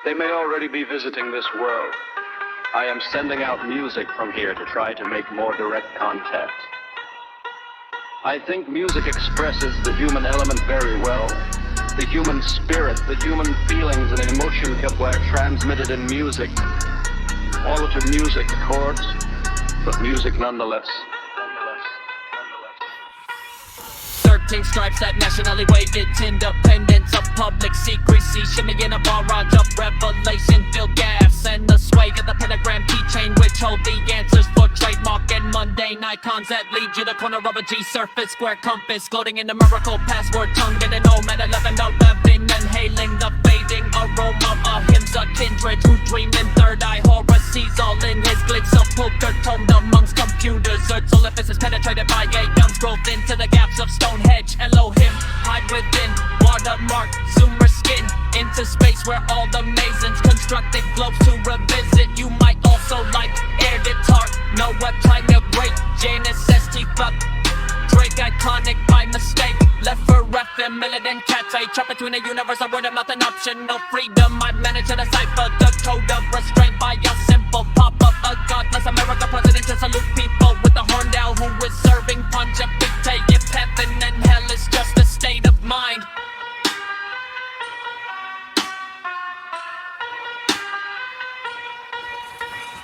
They may already be visiting this world. I am sending out music from here to try to make more direct contact. I think music expresses the human element very well. The human spirit, the human feelings and emotions were transmitted in music. All of the music, chords, but music nonetheless. 13 stripes that nationally waved its independence of public secrecy. Shimmy in a barrage of revelation, filled gas and the sway of the pentagram keychain, which hold the answers for trademark and mundane icons that lead you to corner of a G surface, square compass, floating in the miracle password tongue, and an old at 11:11, inhaling the fading aroma of hymns of kindred who dream in third eye horror, sees all in his glitz of poker toned amongst computers. Earth's orifice is penetrated by a gums growth into the gaps of Stonehenge. Elohim, hide within watermark, zoomer skin into space where all the masons constructed globes to revisit. You might also like air guitar, know what time to break. Janus ST fuck Drake, iconic by mistake. Left for FM, militant cats. I trap between a universe, a word of mouth, an optional freedom. I manage to decipher the code of restraint by a simple pop-up. A godless America president to salute people with a horned owl who is serving pontificate. If heaven and hell is just a state of mind.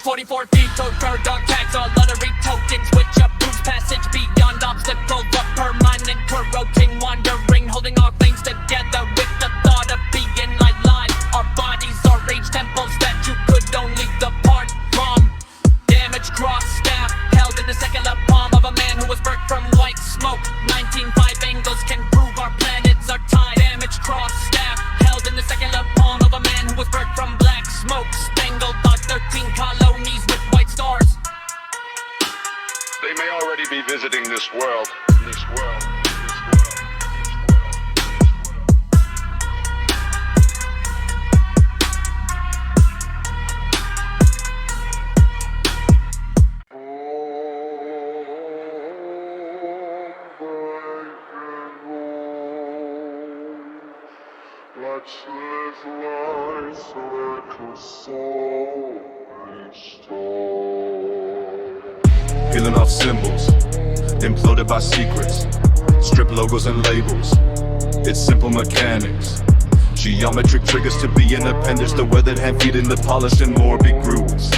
"44 feet, toad bird, dog tags, all lottery tokens, which approves passage beyond obstacles of permanent corroding, wandering, holding our things together with the thought of being like live. Our bodies are rage temples that you could only depart from. Damaged cross staff, held in the secular palm of a man who was burnt from white smoke. 19.5 angles can prove our planets are time. Damaged cross staff, held in the secular palm of a man who was burnt from black smoke. Spangled by 13 colonies with white stars. They may already be visiting this world. Let's live life like a soul star. Peeling off symbols, imploded by secrets. Strip logos and labels, it's simple mechanics. Geometric triggers to be independent. The weathered hand feeding the polished and morbid grooves.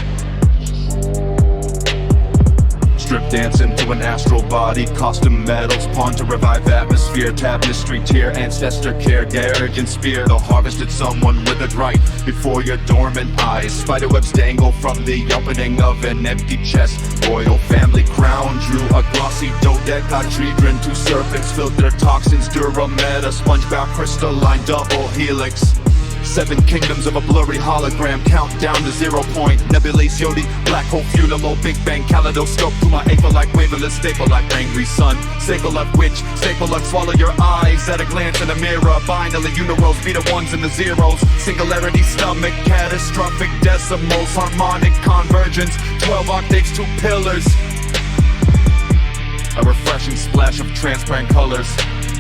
Strip dance into an astral body. Costume metals pawned to revive atmosphere. Tapestry tier, ancestor care. Arrogant spear, the harvested someone withered right before your dormant eyes. Spiderwebs dangle from the opening of an empty chest. Royal family crown drew a glossy dodecahedron. Two serpents filter toxins. Durameta, sponge-bound crystalline double helix. 7 kingdoms of a blurry hologram. Countdown to 0 point. Nebulacioni, black hole funeral. Big bang kaleidoscope to my ape like waveless staple like angry sun. Staple of which, staple of swallow your eyes at a glance in a mirror. Binary univerals be the ones and the zeros. Singularity stomach, catastrophic decimals. Harmonic convergence, 12 octaves, 2 pillars. A refreshing splash of transparent colors.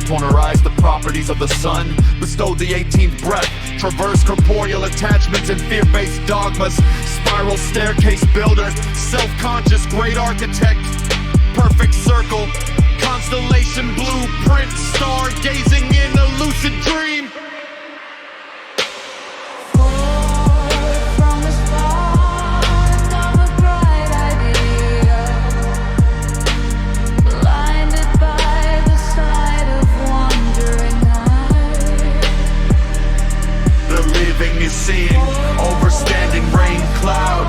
Polarize the properties of the sun. Bestow the 18th breath. Traverse corporeal attachments and fear-based dogmas. Spiral staircase builder. Self-conscious great architect. Perfect circle. Constellation blueprint. Stargazing in a lucid dream. Seeing overstanding rain cloud,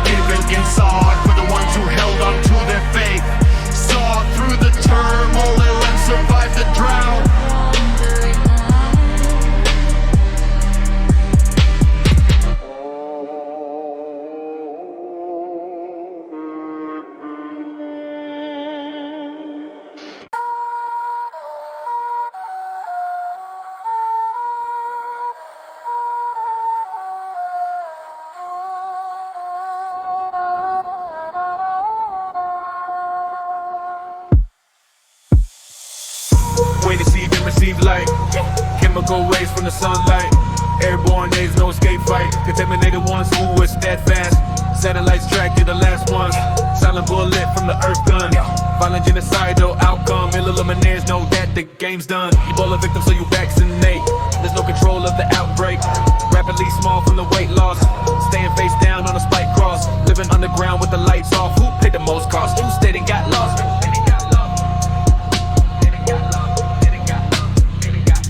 giving inside for the ones who held on to their faith, saw through the turmoil and survived the drought. Way to see and receive light. Chemical waves from the sunlight. Airborne days, no escape fight. Contaminated ones who were steadfast. Satellites tracked, you're the last ones. Silent bullet from the earth gun. Violent genocidal outcome. Illuminaires know that the game's done. Ebola victims, so you vaccinate. There's no control of the outbreak. Rapidly small from the weight loss. Staying face down on a spike cross. Living underground with the lights off. Who paid the most cost? Who stayed and got lost?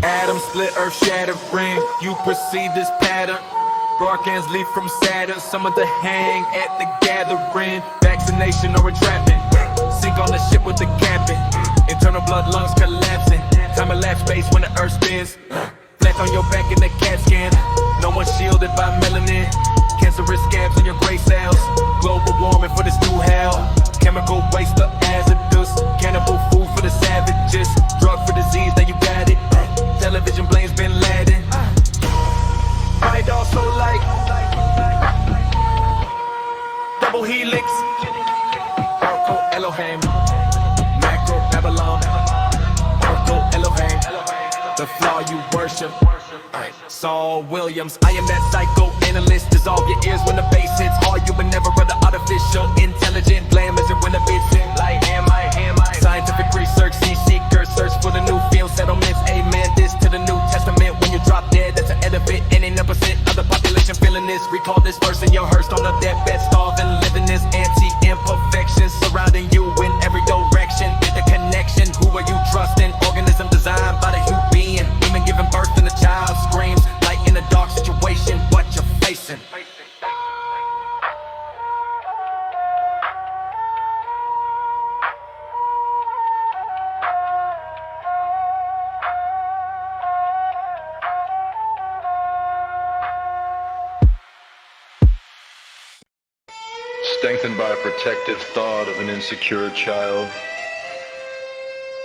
Atom split, earth shattering. You perceive this pattern. Barkans leave from Saturn. Some of the hang at the gathering. Vaccination or entrapment. Sink on the ship with the captain. Internal blood, lungs collapsing. Time elapsed space when the earth spins. Flat on your back in the CAT scan. No one shielded by melanin. Cancerous scabs in your gray cells. Global warming for this new hell. Chemical waste of hazardous. Cannibal food for the savages. Drug for disease, now you got it. Television blames Bin Laden. Might also like double helix. Orco Elohim. Macro Babylon. Orco Elohim. The flaw you worship. Saul Williams, I am that psychoanalyst. Dissolve your ears when the bass hits. All human, never other artificial. Intelligent, blamish it when the beats hit. Like am I? Scientific research, sea seekers. Search for the new field settlements. Amen, this to the New Testament. When you drop dead, that's an edifit. Any number percent of the population feeling this. Recall this verse in your hearse on a deathbed. Starving, living this anti-imperfections surrounding you in every direction. Get the connection, who are you trusting? Organism designed by the human being. Women giving birth and the child screams. Light in a dark situation, what you're facing. Strengthened by a protective thought of an insecure child,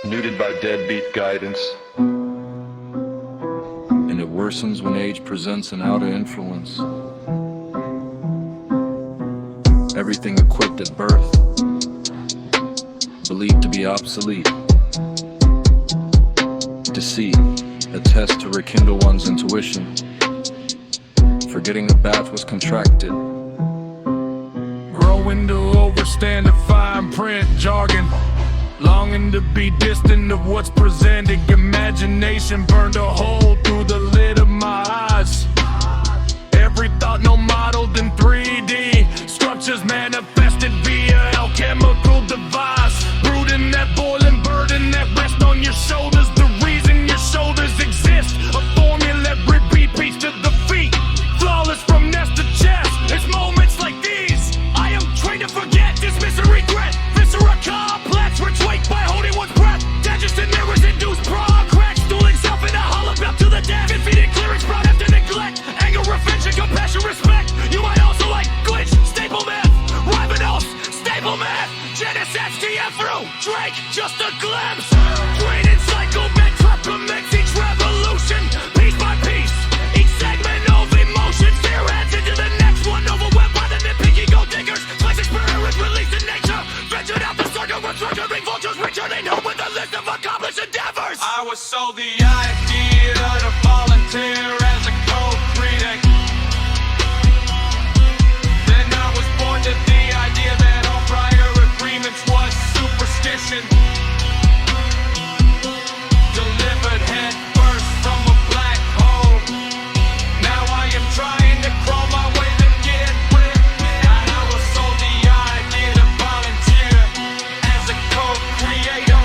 neutered by deadbeat guidance. And it worsens when age presents an outer influence. Everything equipped at birth, believed to be obsolete. Deceit, a test to rekindle one's intuition. Forgetting the bath was contracted. Growing to overstand the fine print jargon. Longing to be distant of what's presented. Imagination burned a hole through the lid of my eyes. Every thought no modeled in 3D. Structures manifested via alchemical device. Brooding that boiling burden that rests on your shoulders. The reason your shoulders exist. A formula repeats to the feet. Flawless from nest to chest. It's moments like these I am trained to forget. Dismiss and regret. Viscera complex. Retreat by holding one's breath. Digestion mirrors induce progress. Stooling self in a hollow belt to the death. Defeated clearance brought after neglect. Anger, revenge, and compassion, respect. You might also like glitch, Staplemouth, Rivanos, Staplemouth, Genesis, TF through Drake, just a glimpse. Drain and cycle, men complements each revolution. Piece by piece, each segment of emotion. Steer heads into the next one. Overwhelmed by the nitpicky gold diggers. Classic spirit released in nature. Ventured out the circle, returning vultures, returning home with a list of accomplished endeavors. I was sold the idea to volunteer as a co-critic. Then I was born to the idea that all prior agreements was superstition. Delivered head first from a black hole. Now I am trying to crawl my way to get rid. And I was sold the idea to volunteer as a co-creator.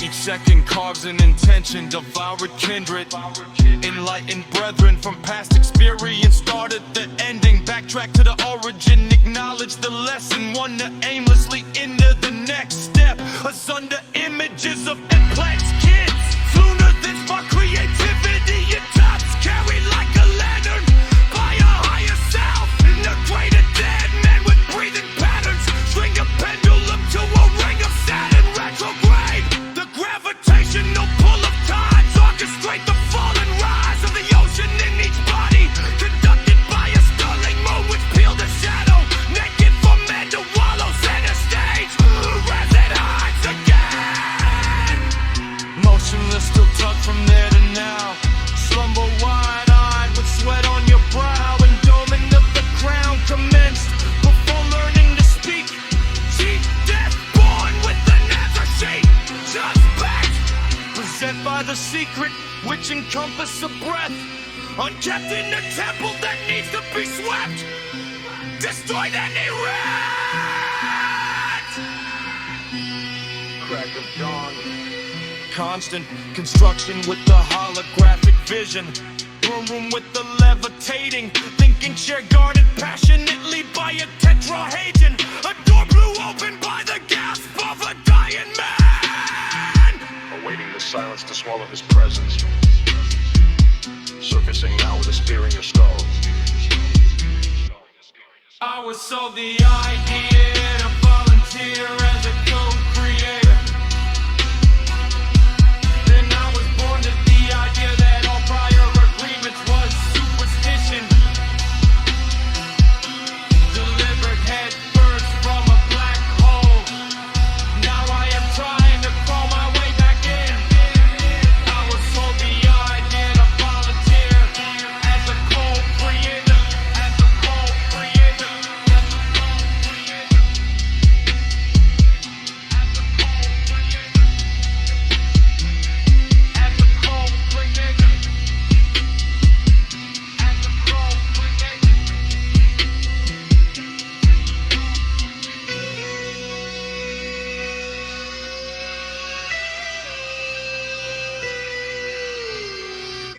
Each second carves an intention, devoured kindred. Enlightened brethren from past experience started the ending. Backtrack to the origin, acknowledge the lesson. Wander aimlessly into the next step. Asunder images of implants, kids. Sooner than spark creativity, your tops carried like a lantern. By a higher self, integrated dead men with breathing patterns. String a pendulum to a ring of Saturn retrograde. The gravitational pull of tides orchestrate the fall and rise of the ocean in each body. Conducted by a sterling moon which peeled a shadow. Naked for men to wallow, center stage. As it hides again. by the secret which encompass a breath, unkept in the temple that needs to be swept, destroyed any rat. Crack of dawn. Constant construction with the holographic vision. Room with the levitating, thinking share guarded passionately by a tetrahedron. A door blew open by the gasp of a dying man, Awaiting the silence to swallow his presence. Surfacing now with a spear in your skull. I was sold the idea to volunteer as a